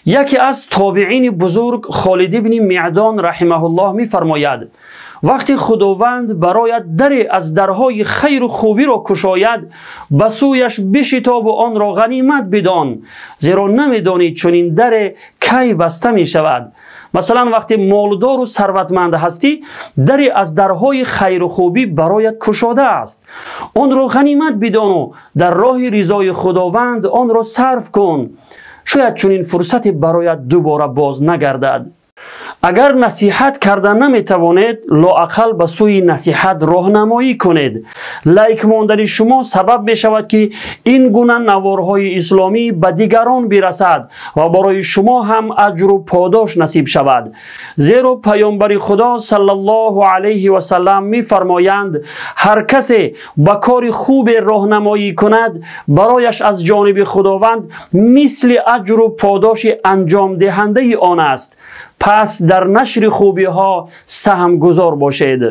یکی از تابعین بزرگ خالد بن معدان رحمه الله می فرماید وقتی خداوند برایت دری از درهای خیر و خوبی را کشاید به سویش بشتاب و آن را غنیمت بدان، زیرا نمیدانی چنین در کی بسته می شود. مثلا وقتی مالدار و ثروتمند هستی، دری از درهای خیر و خوبی برایت کشاده است، آن را غنیمت بدان و در راه رضای خداوند آن را صرف کن، شاید چنین فرصتی برایت دوباره باز نگردد. اگر نصیحت کردن نمیتوانید، لااقل به سوی نصیحت راهنمایی کنید. لایک ماندن شما سبب می شود که این گونه نوارهای اسلامی به دیگران برسد و برای شما هم اجر و پاداش نصیب شود. زیرا پیامبر خدا صلی الله علیه و سلم می فرمایند هر کسی به کار خوب راهنمایی کند، برایش از جانب خداوند مثل اجر و پاداش انجام دهنده آن است. پس در نشر خوبی ها سهم گذار باشید.